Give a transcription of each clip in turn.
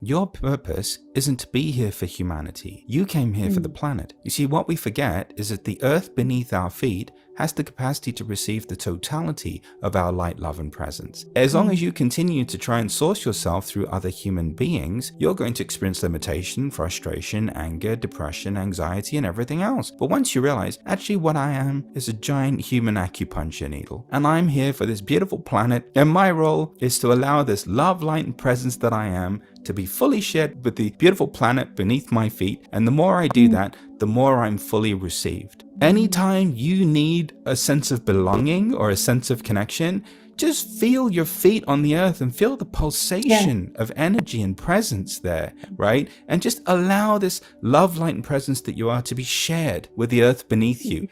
your purpose isn't to be here for humanity. You came here for the planet. You see, what we forget is that the earth beneath our feet has the capacity to receive the totality of our light, love, and presence. As long as you continue to try and source yourself through other human beings, you're going to experience limitation, frustration, anger, depression, anxiety, and everything else. But once you realize, actually what I am is a giant human acupuncture needle, and I'm here for this beautiful planet, and my role is to allow this love, light, and presence that I am to be fully shared with the beautiful planet beneath my feet. And the more I do that, the more I'm fully received. Anytime you need a sense of belonging or a sense of connection, just feel your feet on the earth and feel the pulsation of energy and presence there, right? And just allow this love, light, and presence that you are to be shared with the earth beneath you.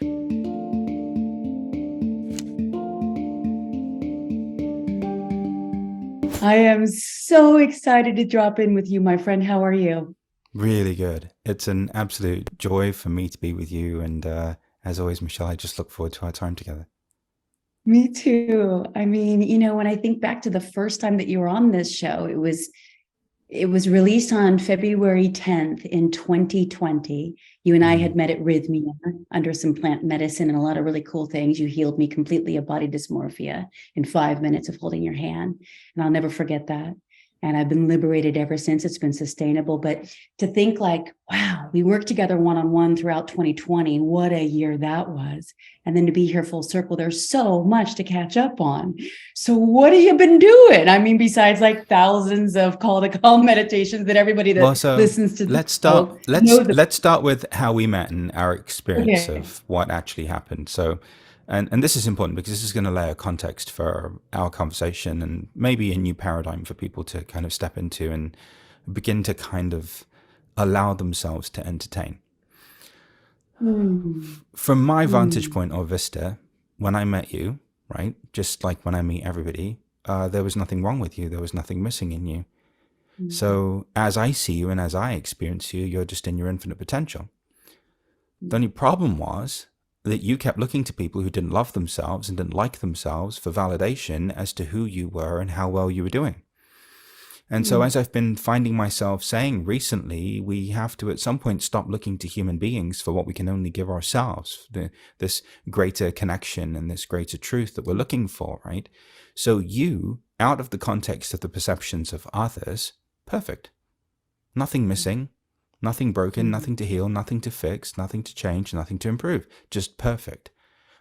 I am so excited to drop in with you, my friend. How are you? Really good. It's an absolute joy for me to be with you. And as always, Michelle, I just look forward to our time together. Me too. I mean, when I think back to the first time that you were on this show, it was released on February 10th in 2020. You and I had met at Rhythmia under some plant medicine and a lot of really cool things. You healed me completely of body dysmorphia in 5 minutes of holding your hand. And I'll never forget that. And I've been liberated ever since. It's been sustainable. But to think like, wow, we worked together one-on-one throughout 2020. What a year that was. And then to be here full circle, there's so much to catch up on. So what have you been doing? I mean, besides like thousands of call to call meditations that everybody that listens to let's start with how we met and our experience of what actually happened. So and this is important because this is going to lay a context for our conversation and maybe a new paradigm for people to kind of step into and begin to kind of allow themselves to entertain. From my vantage point or vista, when I met you, right, just like when I meet everybody, there was nothing wrong with you. There was nothing missing in you. So as I see you and as I experience you, you're just in your infinite potential. The only problem was that you kept looking to people who didn't love themselves and didn't like themselves for validation as to who you were and how well you were doing. And so as I've been finding myself saying recently, we have to at some point stop looking to human beings for what we can only give ourselves, this greater connection and this greater truth that we're looking for, right? So you, out of the context of the perceptions of others, perfect. Nothing missing. Nothing broken, nothing to heal, nothing to fix, nothing to change, nothing to improve, just perfect.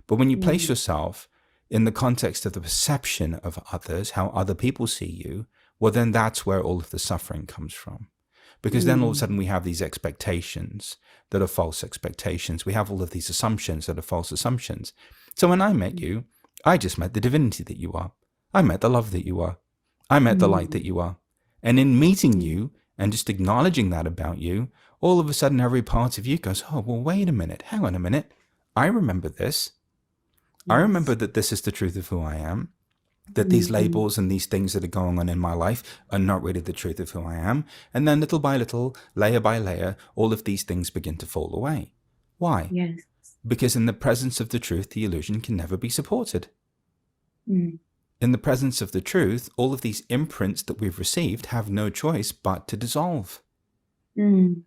But when you place yourself in the context of the perception of others, how other people see you, well, then that's where all of the suffering comes from. Because then all of a sudden we have these expectations that are false expectations. We have all of these assumptions that are false assumptions. So when I met you, I just met the divinity that you are. I met the love that you are. I met the light that you are. And in meeting you, and just acknowledging that about you, all of a sudden every part of you goes, oh, well, wait a minute, hang on a minute. I remember this. I remember that this is the truth of who I am, that these labels and these things that are going on in my life are not really the truth of who I am. And then little by little, layer by layer, all of these things begin to fall away. Why? Yes. Because in the presence of the truth, the illusion can never be supported. In the presence of the truth, all of these imprints that we've received have no choice but to dissolve. And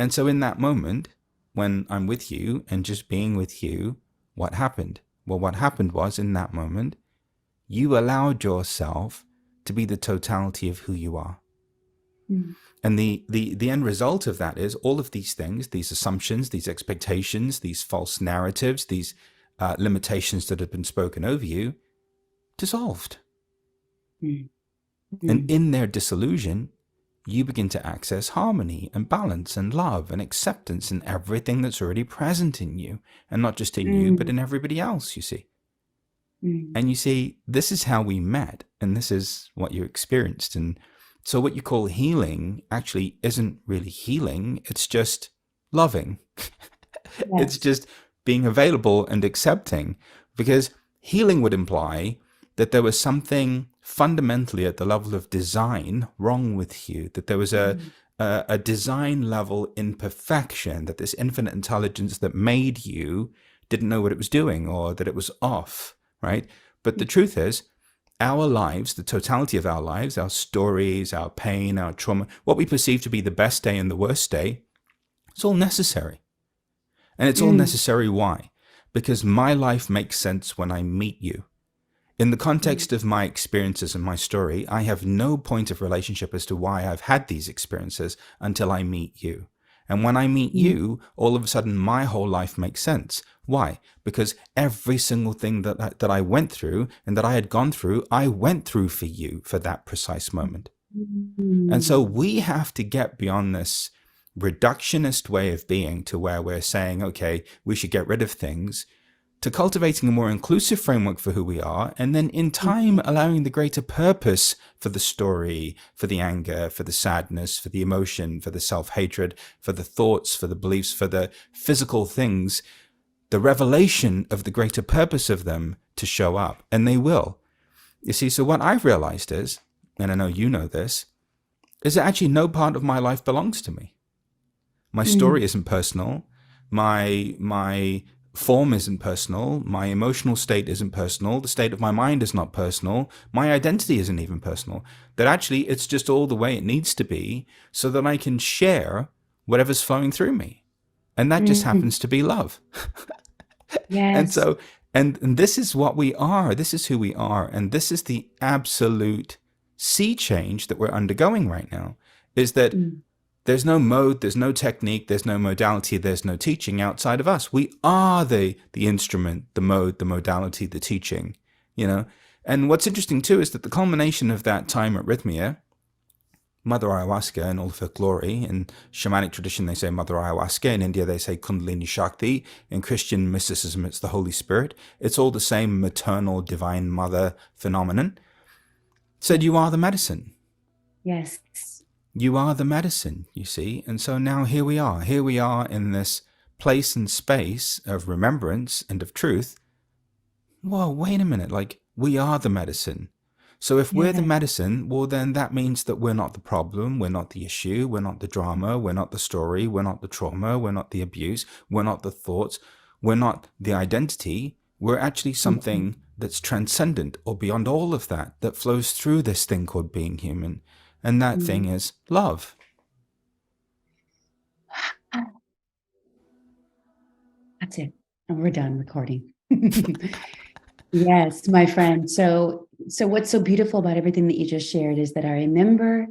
so in that moment, when I'm with you and just being with you, what happened? Well, what happened was in that moment, you allowed yourself to be the totality of who you are. And the end result of that is all of these things, these assumptions, these expectations, these false narratives, these limitations that have been spoken over you, dissolved. And in their dissolution, you begin to access harmony and balance and love and acceptance in everything that's already present in you. And not just in you, but in everybody else, you see. And you see, this is how we met, and this is what you experienced. And so what you call healing actually isn't really healing, it's just loving. It's just being available and accepting, because healing would imply that there was something fundamentally at the level of design wrong with you, that there was a design level imperfection, that this infinite intelligence that made you didn't know what it was doing or that it was off, right? But the truth is, our lives, the totality of our lives, our stories, our pain, our trauma, what we perceive to be the best day and the worst day, it's all necessary. And it's all necessary. Why? Because my life makes sense when I meet you. In the context of my experiences and my story, I have no point of relationship as to why I've had these experiences until I meet you. And when I meet you, all of a sudden my whole life makes sense. Why? Because every single thing that I went through and that I had gone through, I went through for you for that precise moment. And so we have to get beyond this reductionist way of being to where we're saying, okay, we should get rid of things, to cultivating a more inclusive framework for who we are, and then in time allowing the greater purpose for the story, for the anger, for the sadness, for the emotion, for the self-hatred, for the thoughts, for the beliefs, for the physical things, the revelation of the greater purpose of them to show up. And they will. You see, so what I've realized is, and I know you know this, is that actually no part of my life belongs to me. My story isn't personal. My form isn't personal. My emotional state isn't personal. The state of my mind is not personal. My identity isn't even personal. That actually it's just all the way it needs to be so that I can share whatever's flowing through me. And that just happens to be love. Yes. And so, and this is what we are. This is who we are. And this is the absolute sea change that we're undergoing right now, is that there's no mode, there's no technique, there's no modality, there's no teaching outside of us. We are the instrument, the mode, the modality, the teaching, you know. And what's interesting too is that the culmination of that time at Rhythmia, Mother Ayahuasca in all of her glory, in shamanic tradition they say Mother Ayahuasca, in India they say Kundalini Shakti, in Christian mysticism it's the Holy Spirit. It's all the same maternal divine mother phenomenon. Said you are the medicine. Yes. You are the medicine, you see. And so now here we are. Here we are in this place and space of remembrance and of truth. Whoa, wait a minute. Like, we are the medicine. So if we're the medicine, well, then that means that we're not the problem. We're not the issue. We're not the drama. We're not the story. We're not the trauma. We're not the abuse. We're not the thoughts. We're not the identity. We're actually something that's transcendent or beyond all of that, that flows through this thing called being human. And that thing is love. That's it. And we're done recording. Yes, my friend. So what's so beautiful about everything that you just shared is that I remember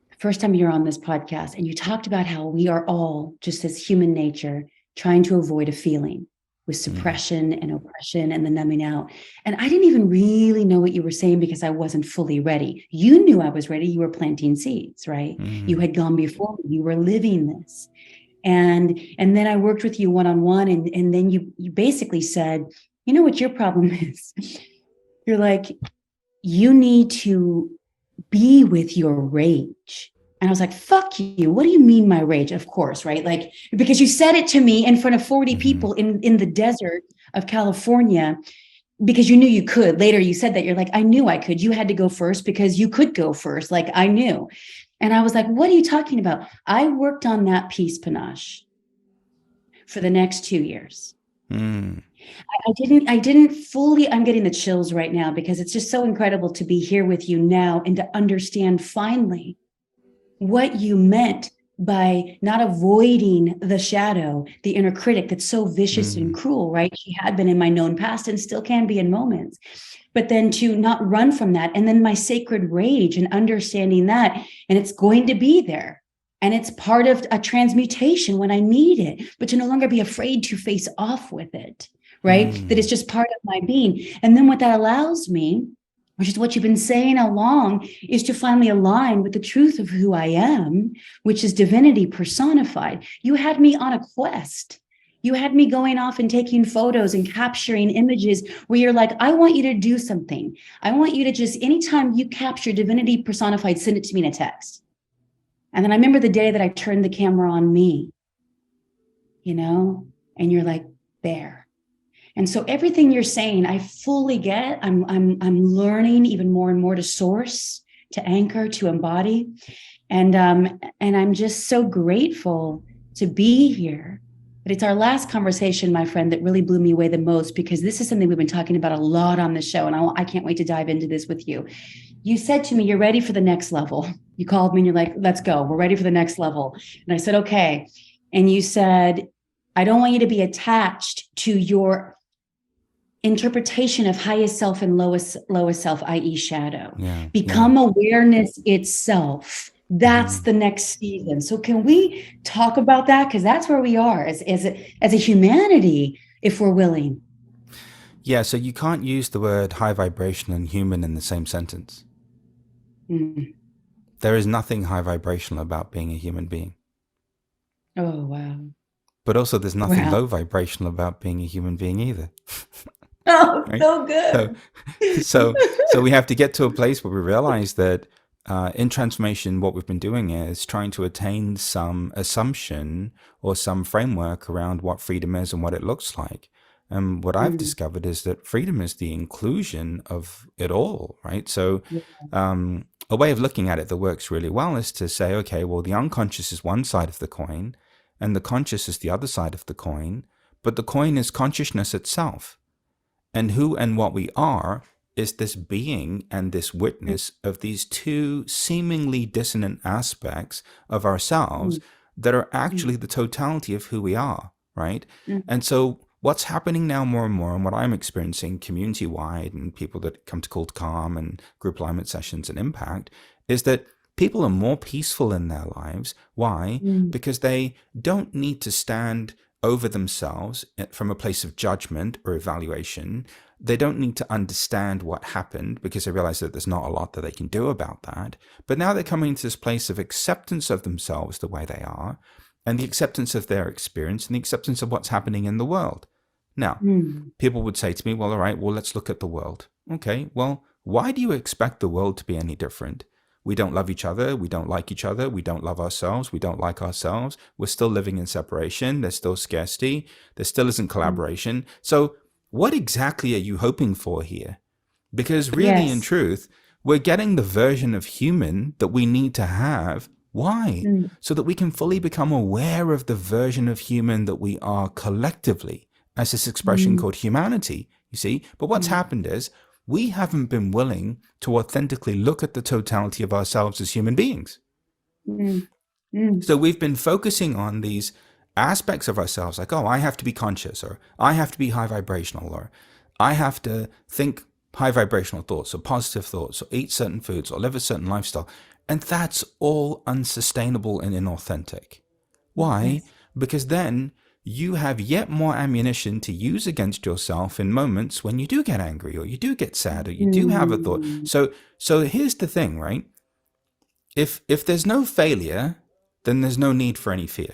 the first time you were on this podcast and you talked about how we are all just as human nature trying to avoid a feeling with suppression and oppression and the numbing out. And I didn't even really know what you were saying because I wasn't fully ready. You knew I was ready. You were planting seeds, right? You had gone before me. You were living this. And then I worked with you one-on-one, and then you basically said, you know what your problem is? You're like, you need to be with your rage. And I was like, fuck you. What do you mean my rage? Of course, right? Like, because you said it to me in front of 40 people in the desert of California, because you knew you could. Later you said that. You're like, I knew I could. You had to go first because you could go first. Like, I knew. And I was like, what are you talking about? I worked on that piece, Panache, for the next 2 years. I didn't fully, I'm getting the chills right now because it's just so incredible to be here with you now and to understand finally what you meant by not avoiding the shadow, the inner critic that's so vicious and cruel, right? She had been in my known past and still can be in moments, but then to not run from that. And then my sacred rage and understanding that, and it's going to be there. And it's part of a transmutation when I need it, but to no longer be afraid to face off with it, right? That it's just part of my being. And then what that allows me, which is what you've been saying along, is to finally align with the truth of who I am, which is divinity personified. You had me on a quest. You had me going off and taking photos and capturing images where you're like, I want you to do something. I want you to just, anytime you capture divinity personified, send it to me in a text. And then I remember the day that I turned the camera on me, you know, and you're like, there. And so everything you're saying, I fully get. I'm learning even more and more to source, to anchor, to embody. And I'm just so grateful to be here But it's our last conversation, my friend, that really blew me away the most, because this is something we've been talking about a lot on the show. And I can't wait to dive into this with you. You said to me, you're ready for the next level. You called me and you're like, let's go. We're ready for the next level. And I said, okay. And you said, I don't want you to be attached to your interpretation of highest self and lowest self, i.e. shadow. Yeah. Become awareness itself. That's the next season. So can we talk about that? Because that's where we are as a humanity, if we're willing. Yeah. So you can't use the word high vibration and human in the same sentence. Mm. There is nothing high vibrational about being a human being. Oh, wow. But also there's nothing Wow. low vibrational about being a human being either. Oh, Right? so good. So we have to get to a place where we realize that in transformation, what we've been doing is trying to attain some assumption or some framework around what freedom is and what it looks like. And what I've discovered is that freedom is the inclusion of it all, right? So a way of looking at it that works really well is to say, okay, well, the unconscious is one side of the coin and the conscious is the other side of the coin, but the coin is consciousness itself. And who and what we are is this being and this witness of these two seemingly dissonant aspects of ourselves that are actually the totality of who we are, right? And so what's happening now more and more, and what I'm experiencing community-wide and people that come to Called Calm and group alignment sessions and Impact, is that people are more peaceful in their lives. Why? Because they don't need to stand over themselves from a place of judgment or evaluation. They don't need to understand what happened because they realize that there's not a lot that they can do about that. But now they're coming to this place of acceptance of themselves the way they are, and the acceptance of their experience and the acceptance of what's happening in the world. Now, people would say to me, well, all right, well, let's look at the world. Okay, well, why do you expect the world to be any different? We don't love each other. We don't like each other. We don't love ourselves. We don't like ourselves. We're still living in separation. There's still scarcity. There still isn't collaboration. So what exactly are you hoping for here? Because really, in truth, we're getting the version of human that we need to have. Why? So that we can fully become aware of the version of human that we are collectively, as this expression called humanity, you see? But what's happened is, we haven't been willing to authentically look at the totality of ourselves as human beings. So we've been focusing on these aspects of ourselves like, oh, I have to be conscious, or I have to be high vibrational, or I have to think high vibrational thoughts or positive thoughts, or eat certain foods, or live a certain lifestyle. And that's all unsustainable and inauthentic. Why? Because then you have yet more ammunition to use against yourself in moments when you do get angry, or you do get sad, or you do have a thought. So here's the thing, right? If there's no failure, then there's no need for any fear.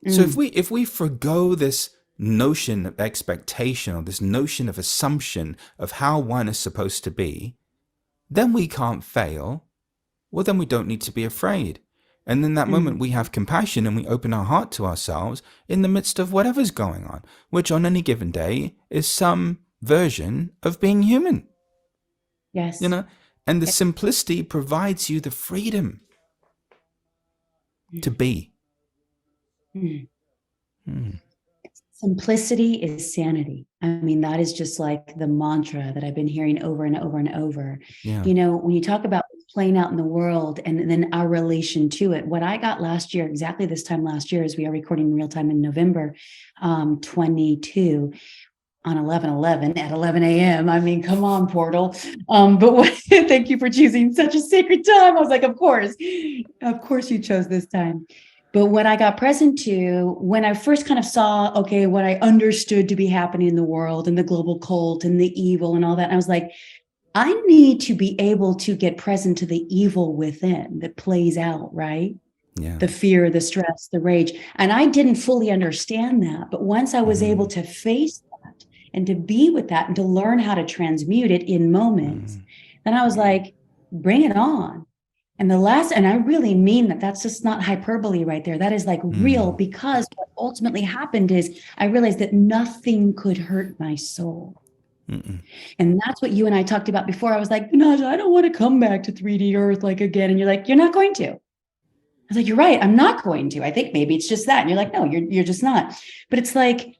So if we forgo this notion of expectation, or this notion of assumption of how one is supposed to be, then we can't fail. Well, then we don't need to be afraid. And in that moment, we have compassion and we open our heart to ourselves in the midst of whatever's going on, which on any given day is some version of being human. Yes. You know, and the simplicity provides you the freedom to be. Simplicity is sanity. I mean, that is just like the mantra that I've been hearing over and over and over. Yeah. You know, when you talk about playing out in the world and then our relation to it, what I got last year, exactly this time last year, as we are recording in real time in November 22 on 11/11 at 11 a.m. I mean, come on, portal. Thank you for choosing such a sacred time. I was like, of course you chose this time. But what I got present to when I first kind of saw, okay, what I understood to be happening in the world and the global cult and the evil and all that, I was like, I need to be able to get present to the evil within that plays out, right? Yeah. The fear, the stress, the rage. And I didn't fully understand that. But once I was able to face that and to be with that and to learn how to transmute it in moments, then I was like, bring it on. And I really mean that. That's just not hyperbole right there. That is like real, because what ultimately happened is I realized that nothing could hurt my soul. And that's what you and I talked about before. I was like, Naja, I don't want to come back to 3D Earth like again. And you're like, you're not going to. was like, you're right, I'm not going to. I think maybe it's just that. And you're like, no, you're just not. But it's like,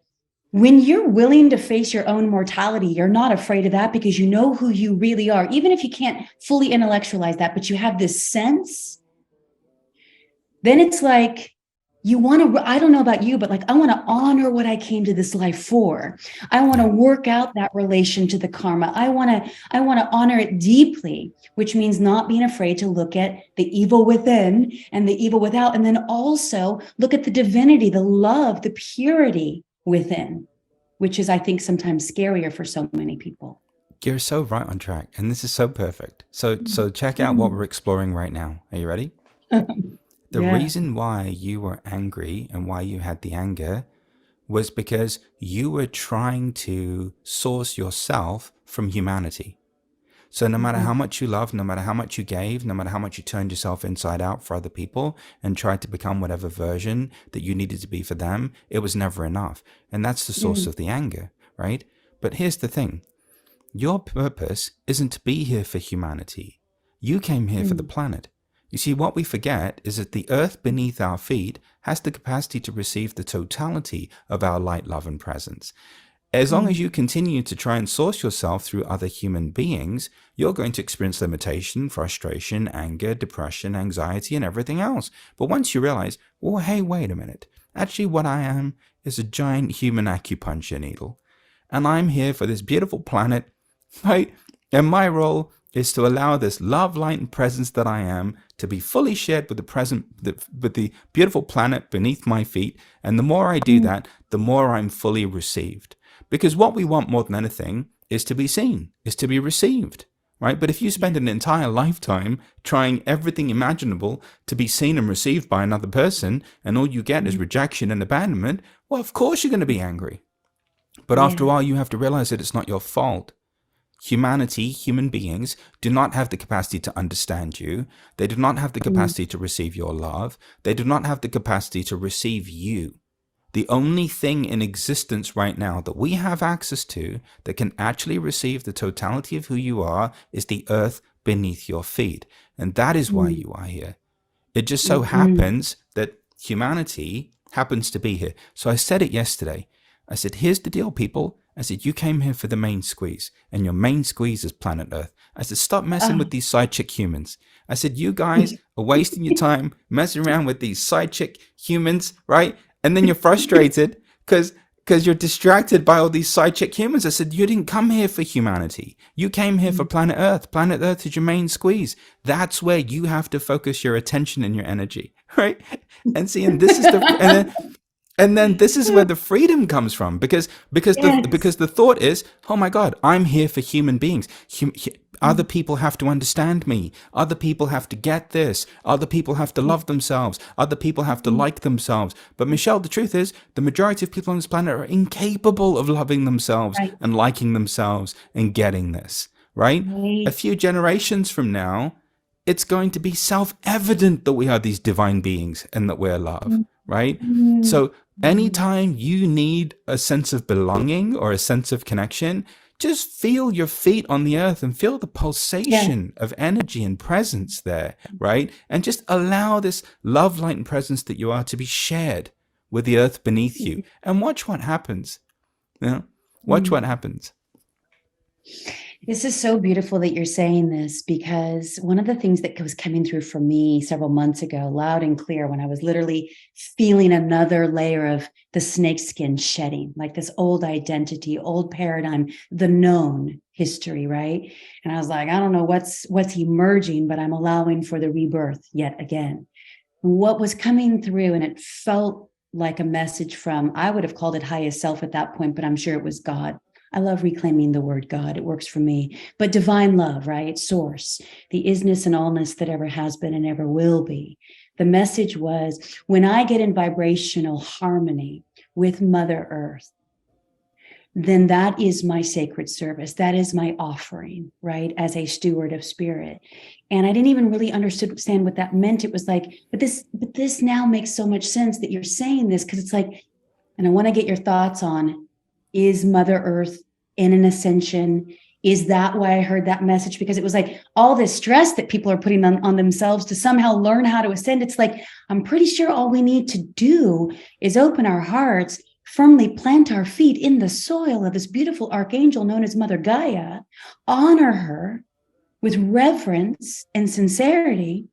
when you're willing to face your own mortality, you're not afraid of that because you know who you really are. Even if you can't fully intellectualize that, but you have this sense, then it's like, you want to, I don't know about you, but like, I want to honor what I came to this life for. I want to work out that relation to the karma. I want to honor it deeply, which means not being afraid to look at the evil within and the evil without. And then also look at the divinity, the love, the purity within, which is, I think, sometimes scarier for so many people. You're so right on track. And this is so perfect. So check out what we're exploring right now. Are you ready? The Yeah. reason why you were angry and why you had the anger was because you were trying to source yourself from humanity. So no matter how much you loved, no matter how much you gave, no matter how much you turned yourself inside out for other people and tried to become whatever version that you needed to be for them, it was never enough. And that's the source of the anger, right? But here's the thing. Your purpose isn't to be here for humanity. You came here for the planet. You see, what we forget is that the earth beneath our feet has the capacity to receive the totality of our light, love, and presence. As long as you continue to try and source yourself through other human beings, you're going to experience limitation, frustration, anger, depression, anxiety, and everything else. But once you realize, oh, hey, wait a minute. Actually, what I am is a giant human acupuncture needle. And I'm here for this beautiful planet, right? And my role is to allow this love, light, and presence that I am to be fully shared with the beautiful planet beneath my feet. And the more I do that, the more I'm fully received. Because what we want more than anything is to be seen, is to be received, right? But if you spend an entire lifetime trying everything imaginable to be seen and received by another person, and all you get is rejection and abandonment, well, of course you're going to be angry. But after a while, you have to realize that it's not your fault. Humanity, human beings, do not have the capacity to understand you. They do not have the capacity to receive your love. They do not have the capacity to receive you. The only thing in existence right now that we have access to that can actually receive the totality of who you are is the earth beneath your feet. And that is why you are here. It just so happens that humanity happens to be here. So I said it yesterday. I said, here's the deal, people. I said, you came here for the main squeeze, and your main squeeze is planet Earth. I said, stop messing with these side chick humans. I said, you guys are wasting your time messing around with these side chick humans, right? And then you're frustrated because you're distracted by all these side chick humans. I said, you didn't come here for humanity. You came here for planet Earth. Planet Earth is your main squeeze. That's where you have to focus your attention and your energy, right? And see, and this is and then this is where the freedom comes from, because the thought is, oh my God, I'm here for human beings. Other people have to understand me. Other people have to get this. Other people have to love themselves. Other people have to like themselves. But Michelle, the truth is, the majority of people on this planet are incapable of loving themselves and liking themselves and getting this, right? A few generations from now, it's going to be self-evident that we are these divine beings and that we're love, right? So anytime you need a sense of belonging or a sense of connection, just feel your feet on the earth and feel the pulsation of energy and presence there, right? And just allow this love, light, and presence that you are to be shared with the earth beneath you. And watch what happens. You know? Watch what happens. This is so beautiful that you're saying this, because one of the things that was coming through for me several months ago, loud and clear, when I was literally feeling another layer of the snakeskin shedding, like this old identity, old paradigm, the known history, right? And I was like, I don't know what's emerging, but I'm allowing for the rebirth yet again. What was coming through, and it felt like a message from, I would have called it highest self at that point, but I'm sure it was God. I love reclaiming the word God. It works for me. But divine love, right? Source, the isness and allness that ever has been and ever will be. The message was, when I get in vibrational harmony with Mother Earth, then that is my sacred service. That is my offering, right? As a steward of spirit. And I didn't even really understand what that meant. It was like, but this now makes so much sense that you're saying this, because it's like, and I want to get your thoughts on, is Mother Earth in an ascension? Is that why I heard that message? Because it was like all this stress that people are putting on themselves to somehow learn how to ascend. It's like, I'm pretty sure all we need to do is open our hearts, firmly plant our feet in the soil of this beautiful archangel known as Mother Gaia, honor her with reverence and sincerity,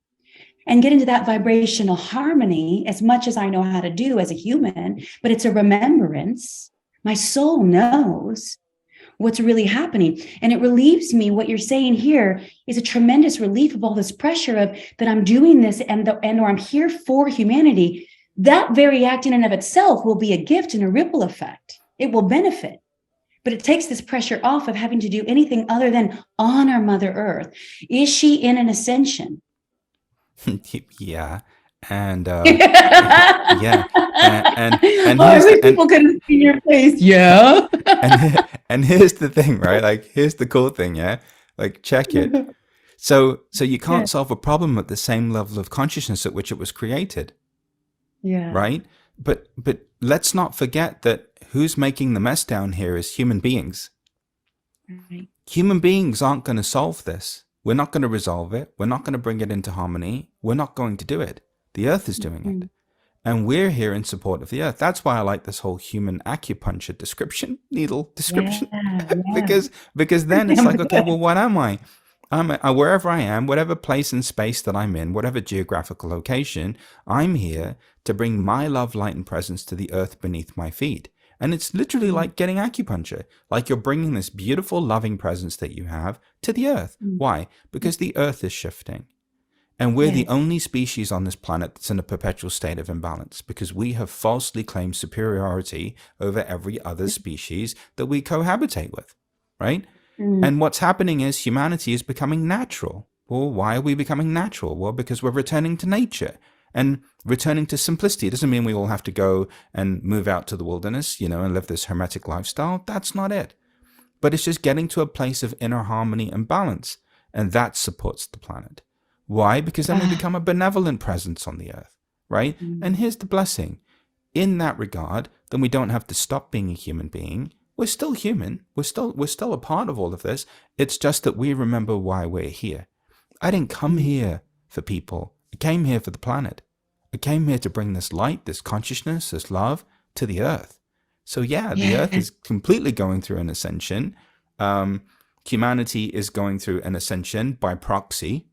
and get into that vibrational harmony as much as I know how to do as a human. But it's a remembrance. My soul knows what's really happening. And it relieves me. What you're saying here is a tremendous relief of all this pressure of that I'm doing this or I'm here for humanity. That very act in and of itself will be a gift and a ripple effect. It will benefit. But it takes this pressure off of having to do anything other than honor Mother Earth. Is she in an ascension? Yeah. And yeah. And I here's wish people couldn't see your face. Yeah. and here's the thing, right? Like, here's the cool thing, yeah? Like, check it. So you can't solve a problem at the same level of consciousness at which it was created. Yeah. Right? But let's not forget that who's making the mess down here is human beings. Right. Human beings aren't going to solve this. We're not going to resolve it. We're not going to bring it into harmony. We're not going to do it. The earth is doing it. And we're here in support of the earth. That's why I like this whole human acupuncture needle description. Yeah. because then it's like, okay, well, what am I? Wherever I am, whatever place and space that I'm in, whatever geographical location, I'm here to bring my love, light, and presence to the earth beneath my feet. And it's literally like getting acupuncture, like you're bringing this beautiful, loving presence that you have to the earth. Why? Because the earth is shifting. And we're the only species on this planet that's in a perpetual state of imbalance, because we have falsely claimed superiority over every other species that we cohabitate with, right? And what's happening is humanity is becoming natural. Well, why are we becoming natural? Well, because we're returning to nature and returning to simplicity. It doesn't mean we all have to go and move out to the wilderness, and live this hermetic lifestyle. That's not it. But it's just getting to a place of inner harmony and balance. And that supports the planet. Why? Because then we become a benevolent presence on the earth, right? And here's the blessing. In that regard, then we don't have to stop being a human being. We're still human. We're still a part of all of this. It's just that we remember why we're here. I didn't come here for people. I came here for the planet. I came here to bring this light, this consciousness, this love to the earth. So the earth is completely going through an ascension. Humanity is going through an ascension by proxy.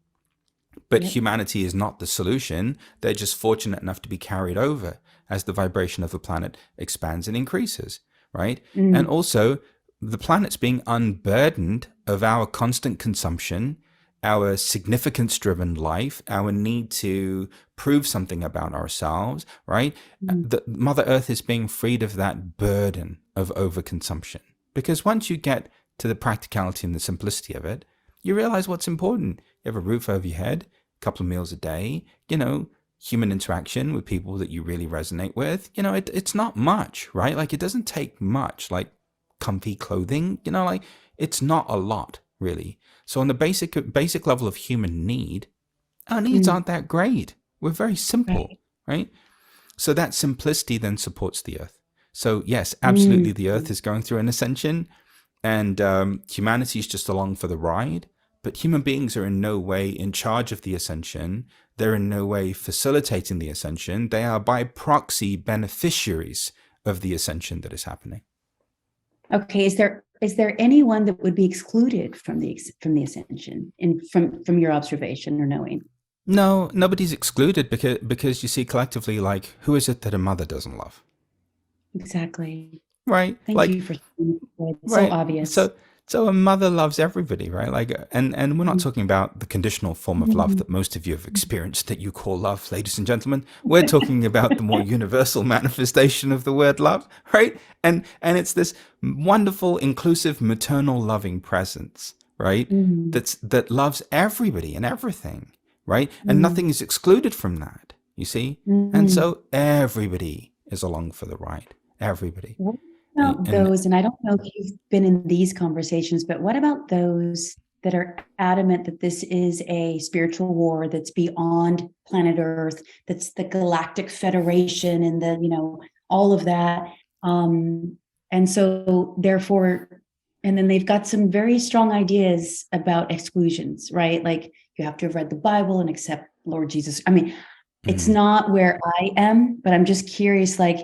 But humanity is not the solution. They're just fortunate enough to be carried over as the vibration of the planet expands and increases, right? And also, the planet's being unburdened of our constant consumption, our significance-driven life, our need to prove something about ourselves, right? The Mother Earth is being freed of that burden of overconsumption. Because once you get to the practicality and the simplicity of it, you realize what's important. You have a roof over your head, a couple of meals a day, human interaction with people that you really resonate with. It's not much, right? Like, it doesn't take much, like comfy clothing, like it's not a lot, really. So on the basic level of human need, our needs aren't that great. We're very simple, right? So that simplicity then supports the earth. So yes, absolutely, the earth is going through an ascension, and humanity is just along for the ride. But human beings are in no way in charge of the ascension. They're in no way facilitating the ascension. They are by proxy beneficiaries of the ascension that is happening. Okay, is there anyone that would be excluded from the ascension, from your observation or knowing? No, nobody's excluded because you see, collectively, like, who is it that a mother doesn't love? Exactly. Right. Thank you for saying it. It's so obvious. So a mother loves everybody, right? Like, and we're not talking about the conditional form of love that most of you have experienced that you call love, ladies and gentlemen. We're talking about the more universal manifestation of the word love, right? And it's this wonderful, inclusive, maternal, loving presence, right? That loves everybody and everything, right? And nothing is excluded from that, you see? And so everybody is along for the ride. Everybody. What about those, and I don't know if you've been in these conversations, but what about those that are adamant that this is a spiritual war that's beyond planet Earth, that's the Galactic Federation and all of that. And so therefore, And then they've got some very strong ideas about exclusions, right? Like you have to have read the Bible and accept Lord Jesus. I mean, it's not where I am, but I'm just curious, like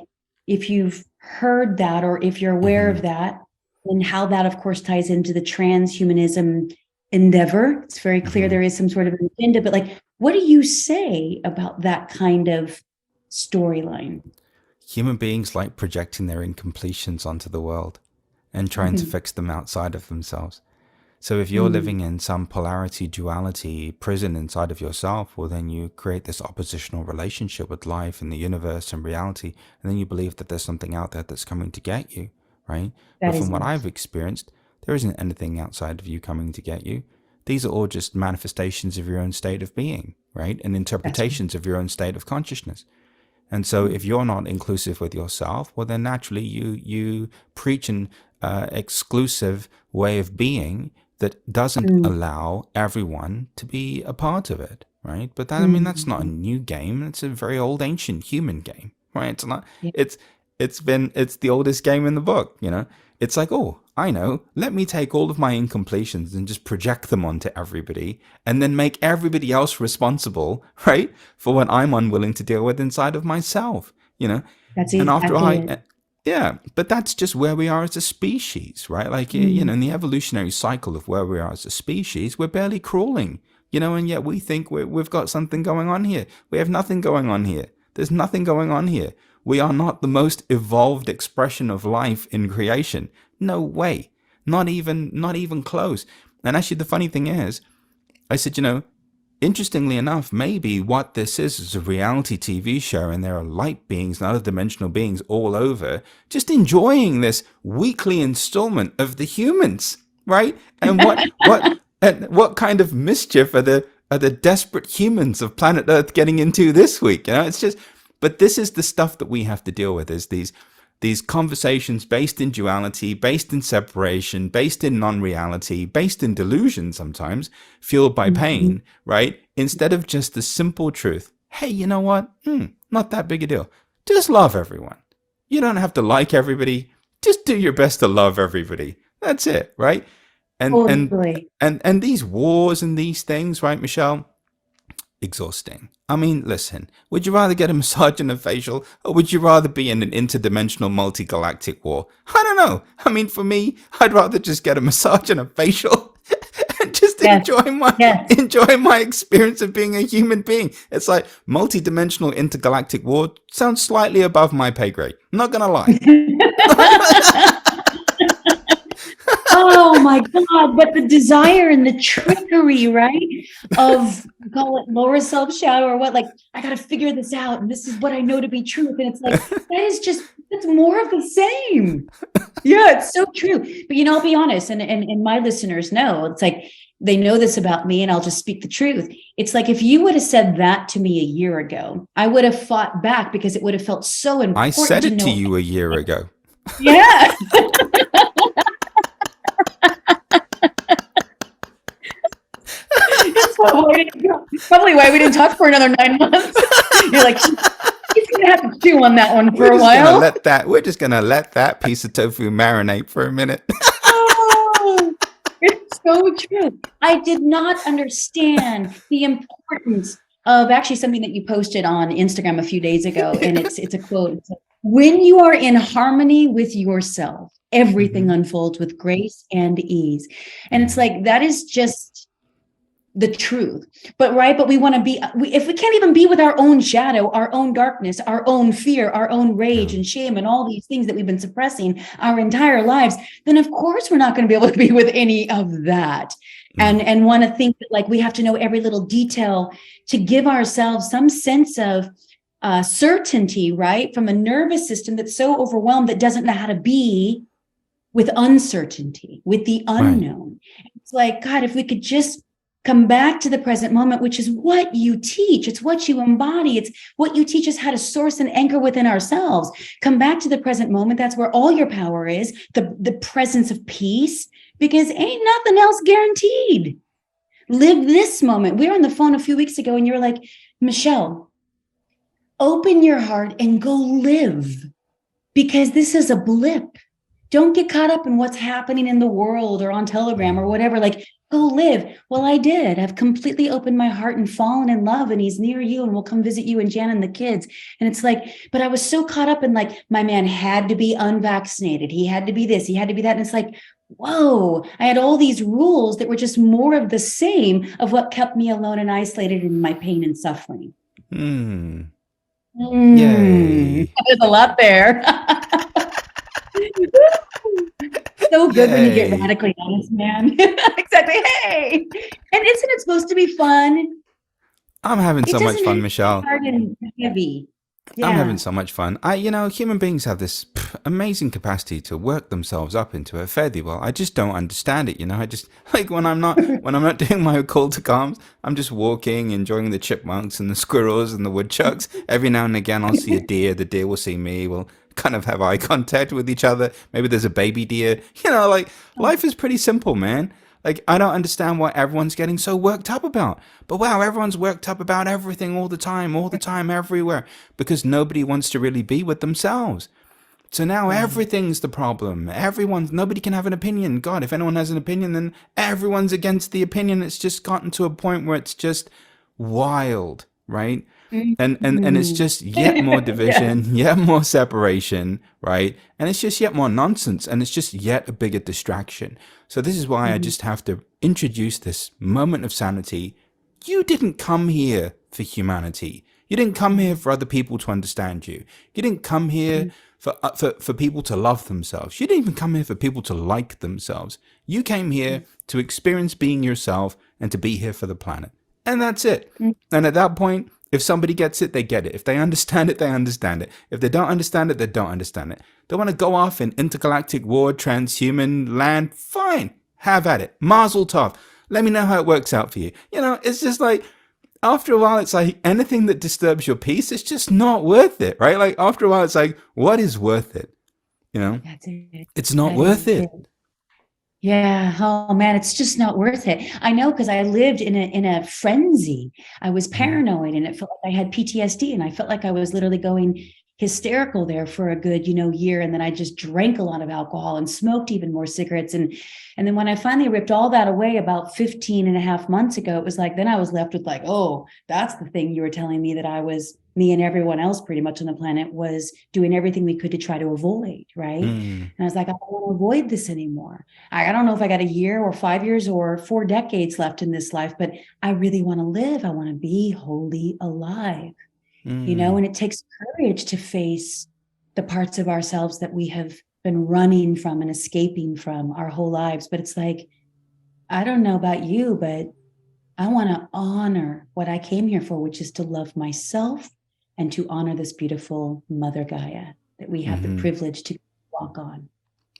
if you've heard that or if you're aware of that, and how that, of course, ties into the transhumanism endeavor. It's very clear there is some sort of agenda, but like, what do you say about that kind of storyline? Human beings like projecting their incompletions onto the world and trying to fix them outside of themselves. So if you're living in some polarity, duality, prison inside of yourself, well, then you create this oppositional relationship with life and the universe and reality. And then you believe that there's something out there that's coming to get you, right? But from what I've experienced, there isn't anything outside of you coming to get you. These are all just manifestations of your own state of being, right? And interpretations of your own state of consciousness. And so if you're not inclusive with yourself, well, then naturally you preach an exclusive way of being that doesn't allow everyone to be a part of it, right? But that, I mean, that's not a new game. It's a very old, ancient human game, right? It's not, it's the oldest game in the book, you know? It's like, oh, I know, let me take all of my incompletions and just project them onto everybody and then make everybody else responsible, right? For what I'm unwilling to deal with inside of myself, you know? That's And after exactly it. yeah, but that's just where we are as a species, right? Like, you know, in the evolutionary cycle of where we are as a species, we're barely crawling, you know, and yet we think we've got something going on here. We have nothing going on here. There's nothing going on here. We are not the most evolved expression of life in creation. No way. Not even close. And actually, the funny thing is, I said, you know, interestingly enough, maybe what this is a reality TV show and there are light beings and other dimensional beings all over just enjoying this weekly installment of the humans, right? And what kind of mischief are the desperate humans of planet Earth getting into this week? You know, it's just, but this is the stuff that we have to deal with, is these conversations based in duality, based in separation, based in non-reality, based in delusion sometimes, fueled by pain, right? Instead of just the simple truth. Hey, you know what? Not that big a deal. Just love everyone. You don't have to like everybody. Just do your best to love everybody. That's it, right? And these wars and these things, right, Michelle? Exhausting. I mean, listen, would you rather get a massage and a facial, or would you rather be in an interdimensional multi-galactic war? I don't know. I mean, for me, I'd rather just get a massage and a facial and just enjoy my experience of being a human being. It's like multi-dimensional intergalactic war sounds slightly above my pay grade. I'm not gonna lie. Oh my God, but the desire and the trickery, right? Of, call it lower self shadow or what, like, I got to figure this out. And this is what I know to be truth. And it's like, that's more of the same. Yeah, it's so true. But, you know, I'll be honest, and my listeners know, it's like, they know this about me, and I'll just speak the truth. It's like, if you would have said that to me a year ago, I would have fought back because it would have felt so important. I said it to you a year ago. Yeah. Probably why we didn't talk for another 9 months. You're like, he's gonna have to chew on that one for a while. We're just gonna let that piece of tofu marinate for a minute. Oh, it's so true. I did not understand the importance of actually something that you posted on Instagram a few days ago, and it's a quote. It's like, when you are in harmony with yourself, everything unfolds with grace and ease. And it's like, that is just the truth. But we want to be, if we can't even be with our own shadow, our own darkness, our own fear, our own rage and shame, and all these things that we've been suppressing our entire lives, then of course we're not going to be able to be with any of that. And want to think that, like, we have to know every little detail to give ourselves some sense of certainty, right? From a nervous system that's so overwhelmed that doesn't know how to be with uncertainty, with the unknown. Right. It's like, God, if we could just come back to the present moment, which is what you teach. It's what you embody. It's what you teach us how to source and anchor within ourselves. Come back to the present moment. That's where all your power is, the presence of peace, because ain't nothing else guaranteed. Live this moment. We were on the phone a few weeks ago and you were like, Michelle, open your heart and go live, because this is a blip. Don't get caught up in what's happening in the world or on Telegram or whatever. Like, go live. Well, I did. I've completely opened my heart and fallen in love, and he's near you and will come visit you and Jan and the kids. And it's like, but I was so caught up in like, my man had to be unvaccinated. He had to be this, he had to be that. And it's like, whoa, I had all these rules that were just more of the same of what kept me alone and isolated in my pain and suffering. Hmm. There's Yay. a lot there. So good when you get Yay. radically honest, man. Exactly. Hey, and isn't it supposed to be fun? I'm having It so much doesn't have fun, to be Michelle. hard and heavy. I'm having Yeah. so much fun. Human beings have this amazing capacity to work themselves up into a fairly well. I just don't understand it. I just like when I'm not doing my call to calms. I'm just walking, enjoying the chipmunks and the squirrels and the woodchucks. Every now and again, I'll see a deer. The deer will see me. We'll kind of have eye contact with each other. Maybe there's a baby deer. Like life is pretty simple, man. Like, I don't understand what everyone's getting so worked up about. But wow, everyone's worked up about everything all the time, everywhere, because nobody wants to really be with themselves. So now Right. everything's the problem. Nobody can have an opinion. God, if anyone has an opinion, then everyone's against the opinion. It's just gotten to a point where it's just wild, right? And it's Mhm. just yet more Yes. division, yet more separation, right? And it's just yet more nonsense, and it's just yet a bigger distraction. So this is why I Mhm. just have to introduce this moment of sanity. You didn't come here for humanity. You didn't come here for other people to understand you. You didn't come here for people to love themselves. You didn't even come here for people to like themselves. You came here to experience being yourself and to be here for the planet. And that's it. And at that point, if somebody gets it, they get it. If they understand it, they understand it. If they don't understand it, they don't understand it. They want to go off in intergalactic war, transhuman land, fine. Have at it. Mazel tov. Let me know how it works out for you. It's just like, after a while, it's like anything that disturbs your peace, it's just not worth it, right? Like, after a while, it's like, what is worth it? You know, That's it. it's not That worth is it. it. Yeah. Oh man, it's just not worth it. I know because I lived in a frenzy. I was Mm, paranoid and it felt like I had PTSD and I felt like I was literally going hysterical there for a good, year. And then I just drank a lot of alcohol and smoked even more cigarettes. And then when I finally ripped all that away about 15 and a half months ago, it was like, then I was left with like, oh, that's the thing you were telling me that me and everyone else pretty much on the planet was doing everything we could to try to avoid. Right. mm, And I was like, I don't want to avoid this anymore. I don't know if I got a year or 5 years or 4 decades left in this life, but I really want to live. I want to be wholly alive, mm. and it takes courage to face the parts of ourselves that we have been running from and escaping from our whole lives. But it's like, I don't know about you, but I want to honor what I came here for, which is to love myself and to honor this beautiful Mother Gaia that we have the Hmm. privilege to walk on.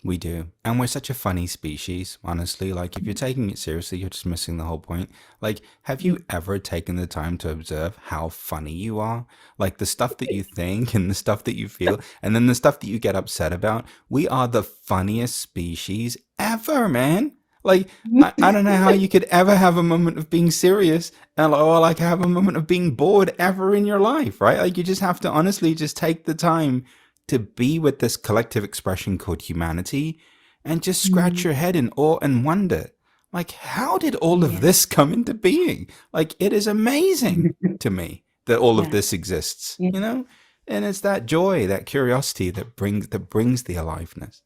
We do. And we're such a funny species, honestly. Like, if you're taking it seriously, you're just missing the whole point. Like, have you ever taken the time to observe how funny you are? Like, the stuff that you think and the stuff that you feel, and then the stuff that you get upset about. We are the funniest species ever, man. Like, I don't know how you could ever have a moment of being serious or like have a moment of being bored ever in your life, right? Like, you just have to honestly just take the time to be with this collective expression called humanity and just scratch your head in awe and wonder. Like, how did all of Yeah. this come into being? Like, it is amazing to me that all of Yeah. this exists, Yeah. And it's that joy, that curiosity that brings the aliveness.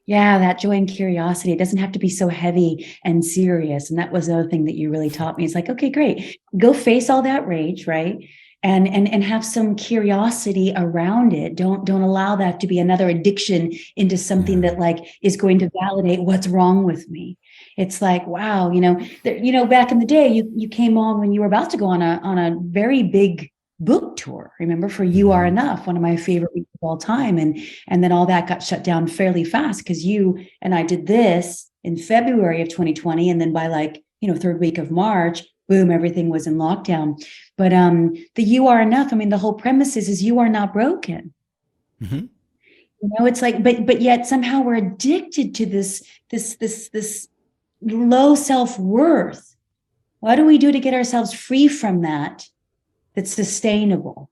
Yeah, that joy and curiosity. It doesn't have to be so heavy and serious. And that was the other thing that you really taught me. It's like, okay, great. Go face all that rage, right? And have some curiosity around it. Don't allow that to be another addiction into something Yeah. that like is going to validate what's wrong with me. It's like, wow, back in the day, you came on when you were about to go on a very big book tour. Remember, for You Are Hmm. Enough, one of my favorite weeks of all time. And then all that got shut down fairly fast because you and I did this in February of 2020. And then by like, third week of March, boom, everything was in lockdown. But the You Are Enough, I mean, the whole premise is you are not broken. Hmm. It's like, but yet somehow we're addicted to this low self-worth. What do we do to get ourselves free from that that's sustainable?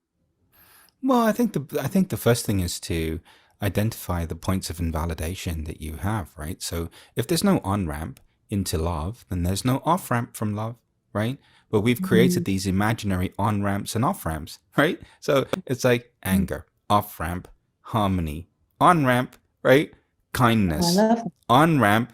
Well, I think the first thing is to identify the points of invalidation that you have, right? So if there's no on-ramp into love, then there's no off-ramp from love, right? But we've created these imaginary on-ramps and off-ramps, right? So it's like anger, off-ramp, harmony, on-ramp, right? I Kindness, love that. on-ramp,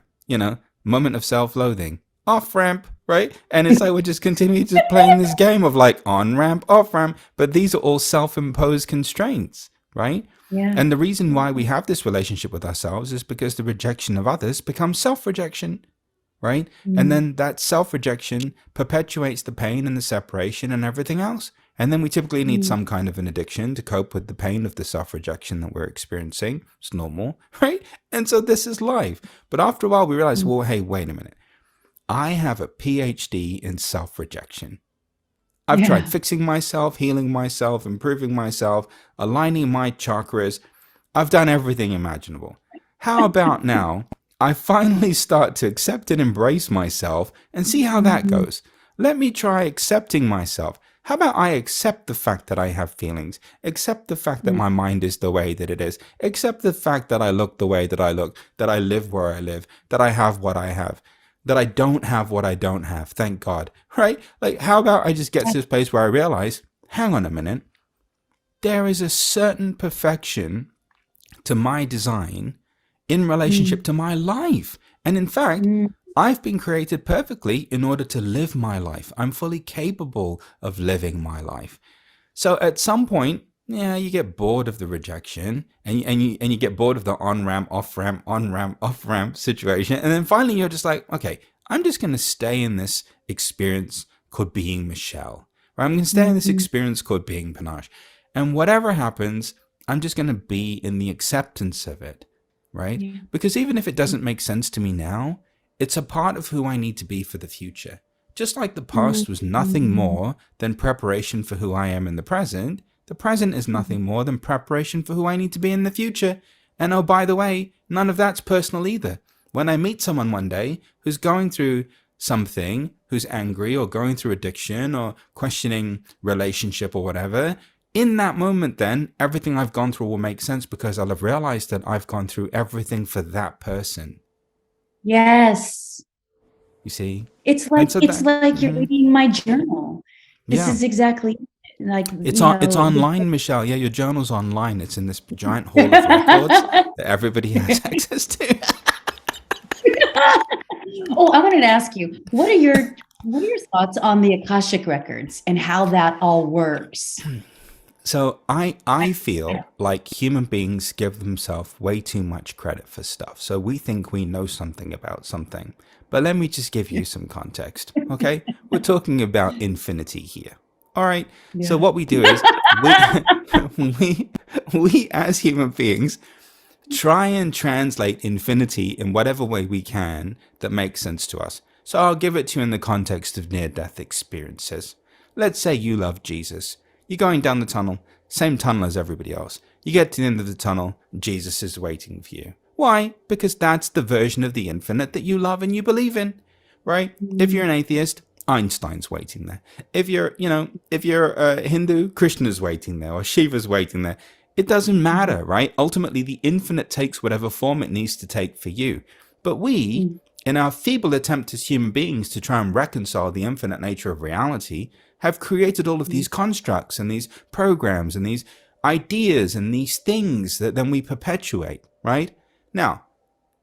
moment of self-loathing, off-ramp, right? And it's like we're just continuing to playing this game of like on-ramp, off-ramp, but these are all self-imposed constraints, right? Yeah. And the reason why we have this relationship with ourselves is because the rejection of others becomes self-rejection, right? And then that self-rejection perpetuates the pain and the separation and everything else. And then we typically need some kind of an addiction to cope with the pain of the self-rejection that we're experiencing. It's normal, right? And so this is life. But after a while, we realize, well, hey, wait a minute. I have a PhD in self-rejection. I've tried fixing myself, healing myself, improving myself, aligning my chakras. I've done everything imaginable. How about now I finally start to accept and embrace myself and see how that goes? Let me try accepting myself. How about I accept the fact that I have feelings, accept the fact that my mind is the way that it is, accept the fact that I look the way that I look, that I live where I live, that I have what I have, that I don't have what I don't have, thank God, right? Like, how about I just get to this place where I realize, hang on a minute, there is a certain perfection to my design in relationship to my life. And in fact, I've been created perfectly in order to live my life. I'm fully capable of living my life. So at some point, yeah, you get bored of the rejection and you get bored of the on-ramp, off-ramp, on-ramp, off-ramp situation. And then finally you're just like, okay, I'm just going to stay in this experience called being Michelle. Or I'm going to stay in this experience called being Panache. And whatever happens, I'm just going to be in the acceptance of it, right? Yeah. Because even if it doesn't make sense to me now, it's a part of who I need to be for the future. Just like the past was nothing more than preparation for who I am in the present is nothing more than preparation for who I need to be in the future. And oh, by the way, none of that's personal either. When I meet someone one day who's going through something, who's angry or going through addiction or questioning relationship or whatever, in that moment then, everything I've gone through will make sense because I'll have realized that I've gone through everything for that person. Yes. You see? It's And like so it's that, like you're reading my journal. This yeah. is exactly like It's online, Michelle. Yeah, your journal's online. It's in this giant hall of records that everybody has access to. Oh, I wanted to ask you, what are your thoughts on the Akashic records and how that all works? So I feel like human beings give themselves way too much credit for stuff. So we think we know something about something. But let me just give you some context, okay? We're talking about infinity here. All right. So Yeah. what we do is we as human beings try and translate infinity in whatever way we can that makes sense to us. So I'll give it to you in the context of near-death experiences. Let's say you love Jesus. You're going down the tunnel, same tunnel as everybody else. You get to the end of the tunnel, Jesus is waiting for you. Why? Because that's the version of the infinite that you love and you believe in, right? If you're an atheist, Einstein's waiting there. If you're a Hindu, Krishna's waiting there, or Shiva's waiting there. It doesn't matter, right? Ultimately, the infinite takes whatever form it needs to take for you. But we, in our feeble attempt as human beings to try and reconcile the infinite nature of reality, have created all of these constructs and these programs and these ideas and these things that then we perpetuate, right? Now,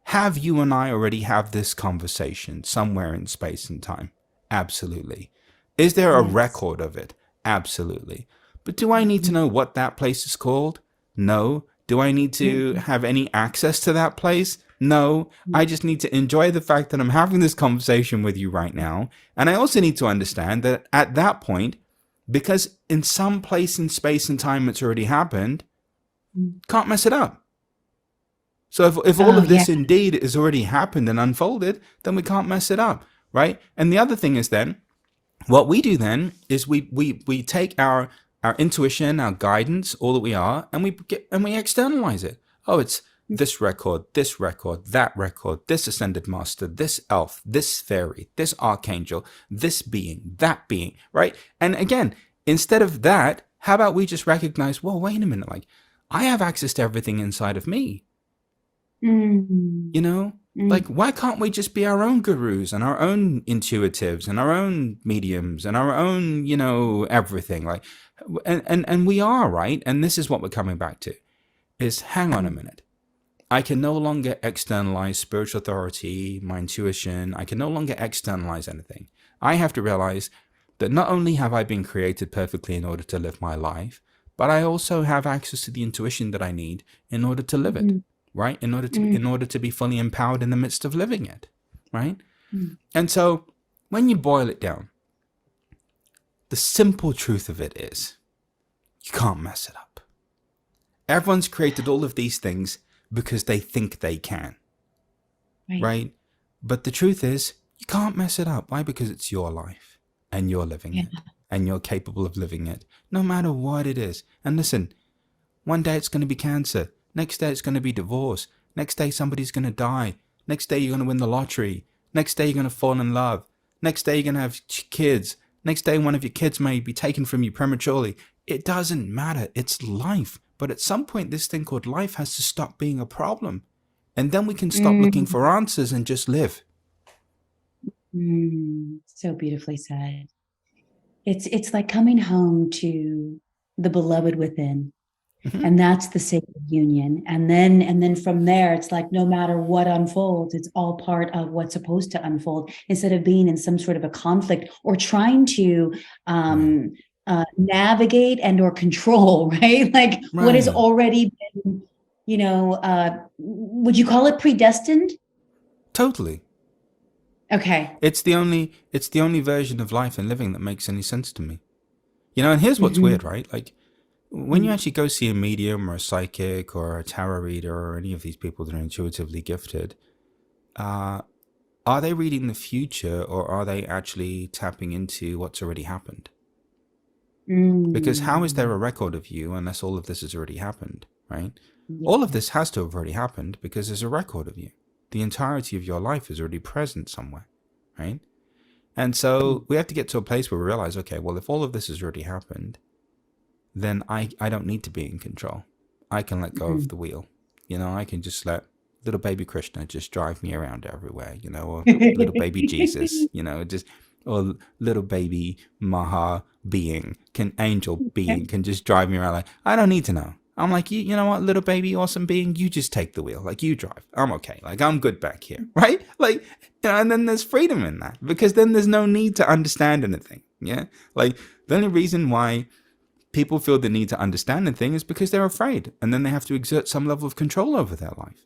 have you and I already have this conversation somewhere in space and time? Absolutely. Is there a record of it? Absolutely. But do I need to know what that place is called? No. Do I need to have any access to that place? No. I just need to enjoy the fact that I'm having this conversation with you right now. And I also need to understand that at that point, because in some place in space and time it's already happened, can't mess it up. So if all of this indeed has already happened and unfolded, then we can't mess it up, right? And the other thing is then, what we do then is we take our intuition, our guidance, all that we are, and we externalize it. Oh, it's this record, that record, this ascended master, this elf, this fairy, this archangel, this being, that being, right? And again, instead of that, how about we just recognize, well, wait a minute, like I have access to everything inside of me. Mm. You know, Mm. like, why can't we just be our own gurus and our own intuitives and our own mediums and our own, everything? Like, and we are, right? And this is what we're coming back to is, hang on a minute. I can no longer externalize spiritual authority, my intuition. I can no longer externalize anything. I have to realize that not only have I been created perfectly in order to live my life, but I also have access to the intuition that I need in order to live it, Mm. right? In order Mm. to be fully empowered in the midst of living it, right? Mm. And so when you boil it down, the simple truth of it is you can't mess it up. Everyone's created all of these things because they think they can, right? But the truth is, you can't mess it up. Why? Because it's your life and you're living Yeah. it and you're capable of living it, no matter what it is. And listen, one day it's going to be cancer. Next day it's going to be divorce. Next day somebody's going to die. Next day you're going to win the lottery. Next day you're going to fall in love. Next day you're going to have kids. Next day one of your kids may be taken from you prematurely. It doesn't matter. It's life. But at some point, this thing called life has to stop being a problem. And then we can stop looking for answers and just live. So beautifully said. It's like coming home to the beloved within. Mm-hmm. And that's the sacred union. And then from there, it's like, no matter what unfolds, it's all part of what's supposed to unfold, instead of being in some sort of a conflict or trying to navigate and or control, right? Like what has already been, would you call it predestined? Totally. Okay. It's the only version of life and living that makes any sense to me. And here's what's weird, right? Like, when you actually go see a medium or a psychic or a tarot reader or any of these people that are intuitively gifted, are they reading the future, or are they actually tapping into what's already happened? Because how is there a record of you unless all of this has already happened, right? Yeah. All of this has to have already happened because there's a record of you. The entirety of your life is already present somewhere, right? And so we have to get to a place where we realize, okay, well, if all of this has already happened, then I don't need to be in control. I can let go of the wheel. I can just let little baby Krishna just drive me around everywhere, or little baby Jesus, or little baby Maha being, angel being can just drive me around. Like, I don't need to know. I'm like, you know what, little baby awesome being, you just take the wheel. Like, you drive. I'm okay. Like, I'm good back here, right? Like, and then there's freedom in that, because then there's no need to understand anything. Yeah. Like, the only reason why people feel the need to understand a thing is because they're afraid, and then they have to exert some level of control over their life.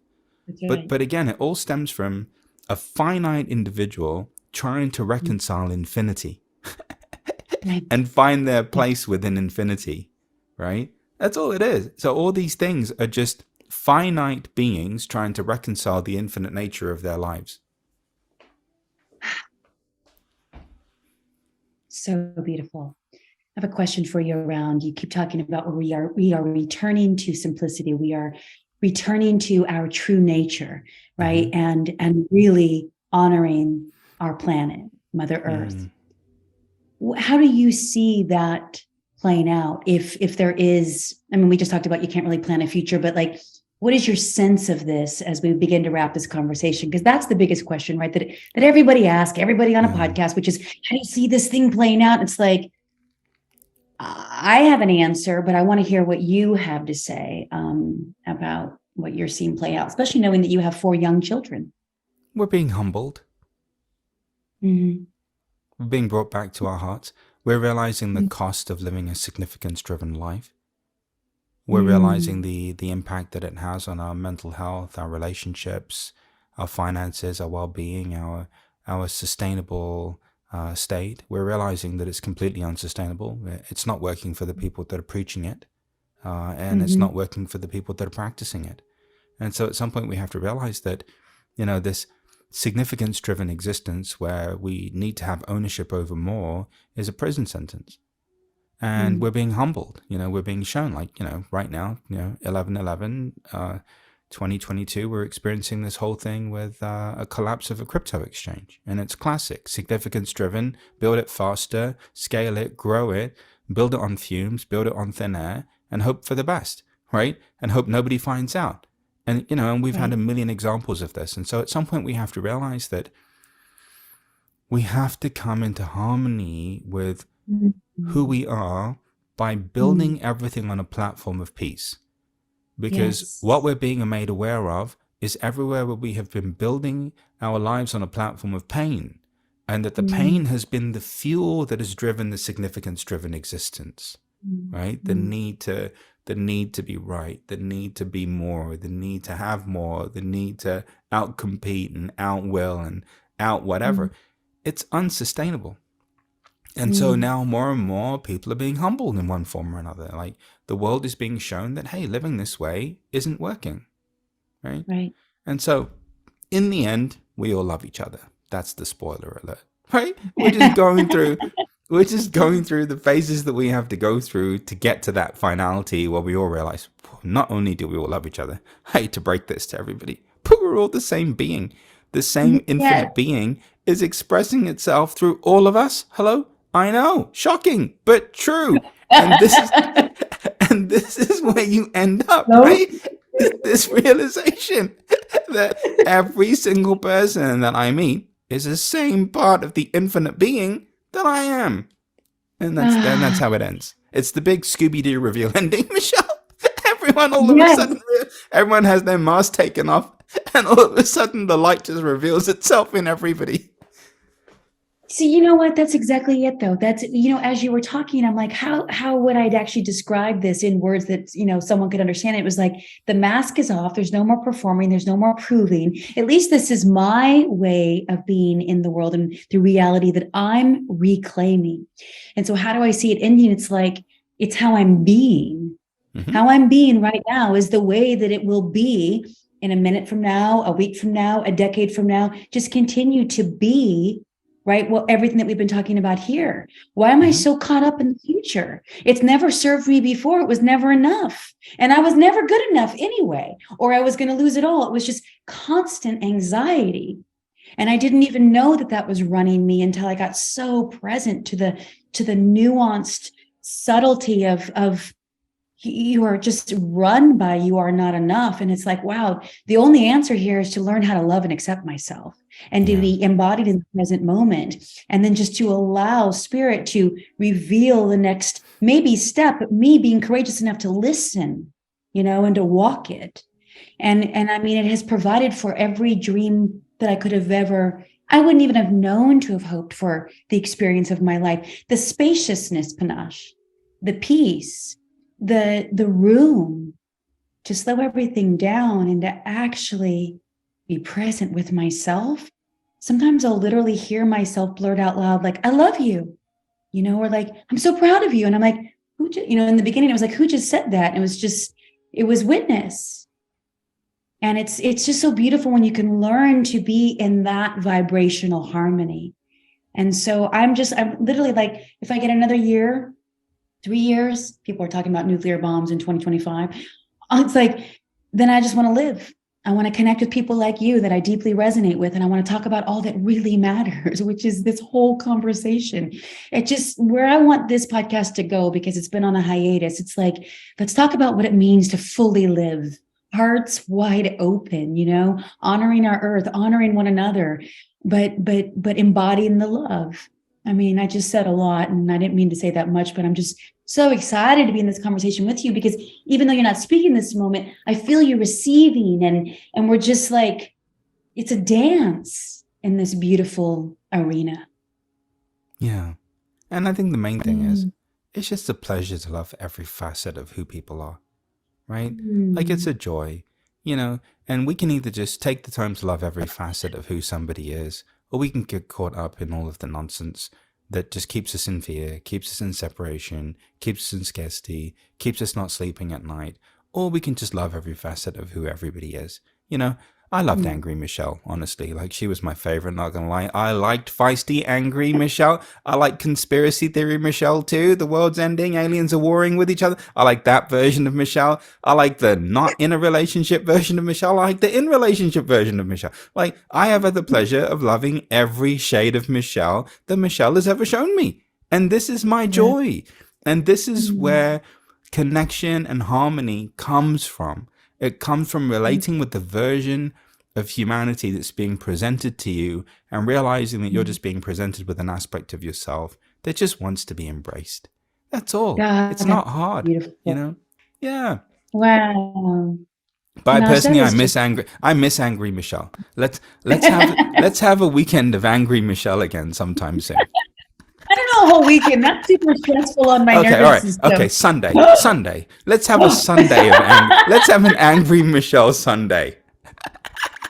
Right. But again, it all stems from a finite individual trying to reconcile infinity and find their place within infinity, right? That's all it is. So all these things are just finite beings trying to reconcile the infinite nature of their lives. So beautiful. I have a question for you around, you keep talking about where we are returning to simplicity. We are returning to our true nature, right? And really honoring our planet, Mother Earth. How do you see that playing out? If there is, I mean, we just talked about you can't really plan a future, but like, what is your sense of this as we begin to wrap this conversation? Because that's the biggest question, right? That everybody asks, everybody on a podcast, which is, how do you see this thing playing out? It's like, I have an answer, but I want to hear what you have to say about what you're seeing play out, especially knowing that you have 4 young children. We're being humbled. We're being brought back to our hearts. We're realizing the cost of living a significance-driven life. We're realizing the impact that it has on our mental health, our relationships, our finances, our well-being, our sustainable state. We're realizing that it's completely unsustainable. It's not working for the people that are preaching it, and it's not working for the people that are practicing it. And so at some point we have to realize that, this significance-driven existence where we need to have ownership over more is a prison sentence. And we're being humbled, we're being shown, like, right now, 11/11, 2022, we're experiencing this whole thing with a collapse of a crypto exchange. And it's classic, significance-driven, build it faster, scale it, grow it, build it on fumes, build it on thin air, and hope for the best. right? And hope nobody finds out. And, and we've had Right. a million examples of this. And so at some point we have to realize that we have to come into harmony with who Mhm. we are by Mm. building everything on a platform of peace. Because what Yes. we're being made aware of is everywhere where we have been building our lives on a platform of pain, and that the pain Mm. has been the fuel that has driven the significance driven existence, Mm. right? Mm. The need to be right, the need to be more, the need to have more, the need to outcompete and outwill and out whatever. Mm. It's unsustainable. And so Mm. now more and more people are being humbled in one form or another. Like the world is being shown that, hey, living this way isn't working, right? Right. And so in the end, we all love each other. That's the spoiler alert, right? We're just going through the phases that we have to go through to get to that finality where we all realize not only do we all love each other, I hate to break this to everybody, but we're all the same being. The same Yes. infinite being is expressing itself through all of us. Hello? I know, shocking, but true. And this is and this is where you end up, No. right? This realization that every single person that I meet is the same part of the infinite being that I am. And that's Ah, how it ends. It's the big Scooby-Doo reveal ending, Michelle. Everyone all of a yes. sudden, everyone has their mask taken off, and all of a sudden the light just reveals itself in everybody. See, you know what? That's exactly it, though. That's, as you were talking, I'm like, how would I actually describe this in words that, someone could understand? It was like the mask is off. There's no more performing. There's no more proving. At least this is my way of being in the world and the reality that I'm reclaiming. And so how do I see it ending? It's like, it's how I'm being. Mm-hmm. How I'm being right now is the way that it will be in a minute from now, a week from now, a decade from now. Just continue to be, right? Well, everything that we've been talking about here. Why am I Mm-hmm. so caught up in the future? It's never served me before. It was never enough. And I was never good enough anyway, or I was going to lose it all. It was just constant anxiety. And I didn't even know that that was running me until I got so present to the nuanced subtlety of you are just run by you are not enough. And it's like, wow, the only answer here is to learn how to love and accept myself and to Yeah. be embodied in the present moment. And then just to allow spirit to reveal the next maybe step, me being courageous enough to listen, and to walk it. And I mean, it has provided for every dream that I could have ever, I wouldn't even have known to have hoped for the experience of my life. The spaciousness, Panache, the peace, the room to slow everything down and to actually be present with myself. Sometimes I'll literally hear myself blurt out loud, like, I love you, or like, I'm so proud of you. And I'm like, who, in the beginning, it was like, who just said that? And it was witness. And it's just so beautiful when you can learn to be in that vibrational harmony. And so I'm literally like, if I get another year, 3 years, people are talking about nuclear bombs in 2025. It's like, then I just want to live. I want to connect with people like you that I deeply resonate with. And I want to talk about all that really matters, which is this whole conversation. It just where I want this podcast to go, because it's been on a hiatus. It's like, let's talk about what it means to fully live, hearts wide open, honoring our earth, honoring one another, but embodying the love. I mean, I just said a lot and I didn't mean to say that much, but I'm just so excited to be in this conversation with you, because even though you're not speaking this moment, I feel you receiving, and we're just like, it's a dance in this beautiful arena. Yeah. And I think the main thing is, Mm. it's just a pleasure to love every facet of who people are, right? Like it's Mm. a joy, and we can either just take the time to love every facet of who somebody is, or we can get caught up in all of the nonsense that just keeps us in fear, keeps us in separation, keeps us in scarcity, keeps us not sleeping at night, or we can just love every facet of who everybody is. I loved Mm. Angry Michelle, honestly. Like, she was my favorite, not gonna lie. I liked feisty, angry Michelle. I like conspiracy theory Michelle, too. The world's ending, aliens are warring with each other. I like that version of Michelle. I like the not in a relationship version of Michelle. I like the in relationship version of Michelle. Like, I have had the pleasure of loving every shade of Michelle that Michelle has ever shown me. And this is my Yeah. joy. And this is Mm. where connection and harmony comes from. It comes from relating with the version of humanity that's being presented to you and realizing that you're just being presented with an aspect of yourself that just wants to be embraced. That's all. God, It's not that's hard, you beautiful. know? Yeah. Wow. But I Panache, that personally, is just I miss angry Michelle. Let's have a weekend of angry Michelle again sometime soon. I don't know, a whole weekend. That's super stressful on my Okay, all nervous right. Okay, system. Sunday. Let's have a Sunday of let's have an angry Michelle Sunday.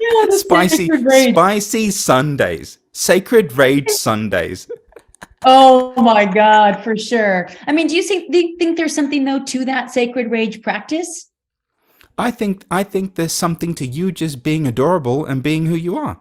Yeah, the Spicy, sacred rage. spicy Sundays. Sacred rage Sundays. Oh my God, for sure. I mean, do you think there's something though to that sacred rage practice? I think there's something to you just being adorable and being who you are.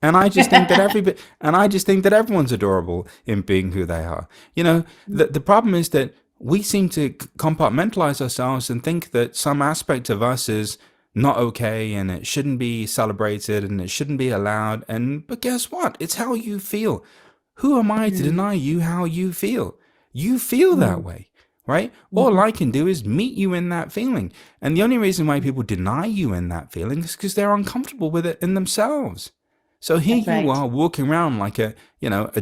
And I just think that everyone's adorable in being who they are. You know, the problem is that we seem to compartmentalize ourselves and think that some aspect of us is not okay and it shouldn't be celebrated and it shouldn't be allowed. But guess what? It's how you feel. Who am I to Mm, deny you how you feel? You feel that mm, way, right? All mhm. I can do is meet you in that feeling. And the only reason why people deny you in that feeling is because they're uncomfortable with it in themselves. So here That's you right. are walking around like a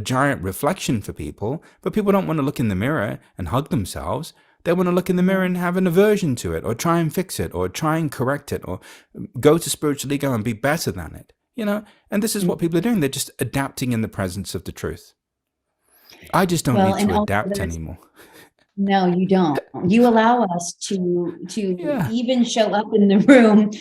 giant reflection for people, but people don't want to look in the mirror and hug themselves. They want to look in the mirror Yeah. and have an aversion to it or try and fix it or try and correct it or go to spiritual ego and be better than it, you know? And this is Mm. what people are doing. They're just adapting in the presence of the truth. I just don't Well, need and to also adapt there's anymore. no, you don't. You allow us to Yeah. even show up in the room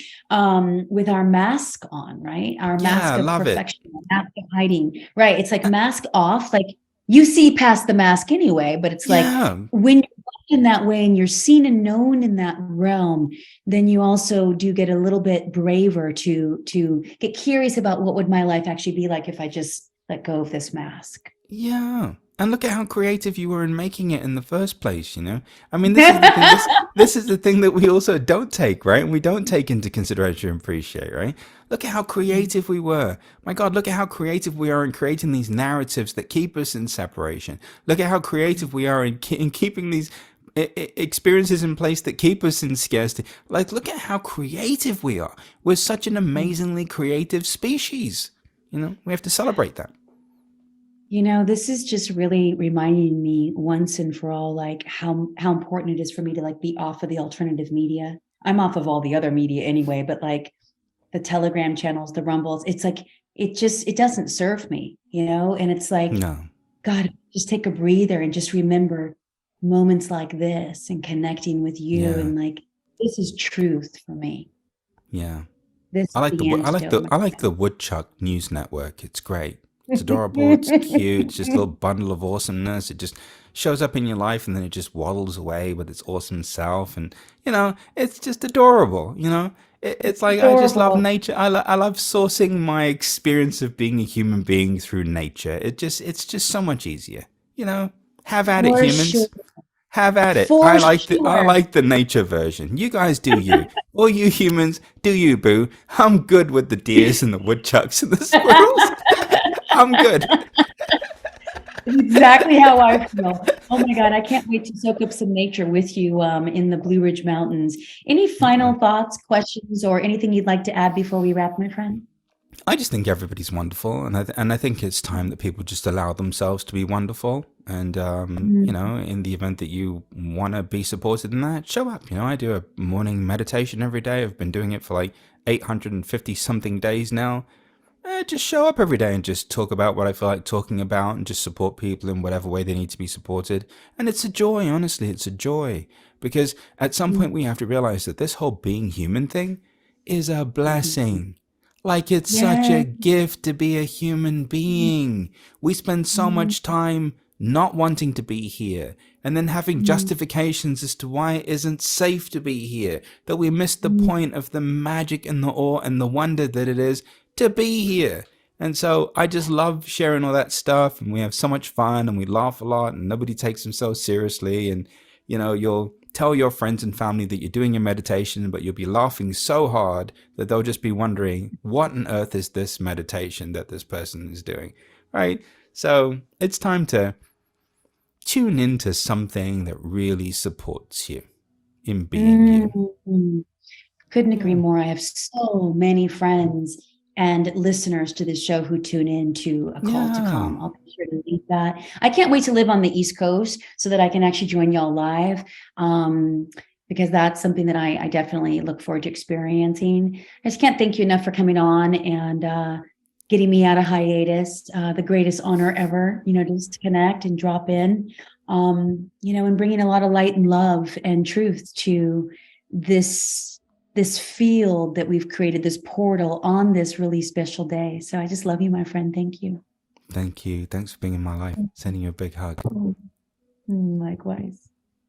with our mask on, right? Our Yeah, mask I of love it. perfection, our mask of hiding, right? It's like mask off. Like you see past the mask anyway, but it's like Yeah. when you're in that way and you're seen and known in that realm, then you also do get a little bit braver to get curious about what would my life actually be like if I just let go of this mask. Yeah. And look at how creative you were in making it in the first place, you know? I mean, this is the thing. This is the thing that we also don't take, right? We don't take into consideration and appreciate, right? Look at how creative we were. My God, look at how creative we are in creating these narratives that keep us in separation. Look at how creative we are in keeping these experiences in place that keep us in scarcity. Like, look at how creative we are. We're such an amazingly creative species. You know, we have to celebrate that. You know, this is just really reminding me once and for all, like how important it is for me to like be off of the alternative media. I'm off of all the other media anyway, but like the Telegram channels, the Rumbles, it's like it doesn't serve me, you know? And it's like, No. God, just take a breather and just remember moments like this and connecting with you Yeah. and like this is truth for me. Yeah. This is the antidote, my I like the Woodchuck News Network. It's great. It's adorable. It's cute. It's just a little bundle of awesomeness. It just shows up in your life and then it just waddles away with its awesome self. And it's just adorable. It's like I just love adorable. nature. I love sourcing my experience of being a human being through nature. It's just so much easier. You know, have at it, For sure. humans. Have at it. For I sure. like the nature version. You guys do you. All you humans, do you, boo. I'm good with the deers and the woodchucks and the squirrels. I'm good. Exactly how I feel. Oh my God, I can't wait to soak up some nature with you in the Blue Ridge Mountains. Any Yeah. final thoughts, questions, or anything you'd like to add before we wrap, my friend? I just think everybody's wonderful, and I think it's time that people just allow themselves to be wonderful. And Mm. in the event that you want to be supported in that, show up. I do a morning meditation every day. I've been doing it for like 850 something days now. Just show up every day and just talk about what I feel like talking about and just support people in whatever way they need to be supported. And it's a joy, honestly, it's a joy. Because at some point we have to realize that this whole being human thing is a Mhm. blessing. Like it's such a Yes. gift to be a human being. We spend so Mhm. much time not wanting to be here and then having Mhm. justifications as to why it isn't safe to be here, that we miss the Mhm. point of the magic and the awe and the wonder that it is to be here. And so I just love sharing all that stuff, and we have so much fun and we laugh a lot and nobody takes themselves seriously. And you'll tell your friends and family that you're doing your meditation, but you'll be laughing so hard that they'll just be wondering, what on earth is this meditation that this person is doing? Right? So it's time to tune into something that really supports you. in being you. Mm. Couldn't agree Yeah. more. I have so many friends and listeners to this show who tune in to A Call to Yeah. Come. I'll be sure to leave that. I can't wait to live on the East Coast so that I can actually join y'all live, because that's something that I definitely look forward to experiencing. I just can't thank you enough for coming on and getting me out of hiatus. The greatest honor ever, just to connect and drop in, and bringing a lot of light and love and truth to this field that we've created, this portal on this really special day. So I just love you, my friend. Thank you. Thank you. Thanks for being in my life. Sending you a big hug. Likewise.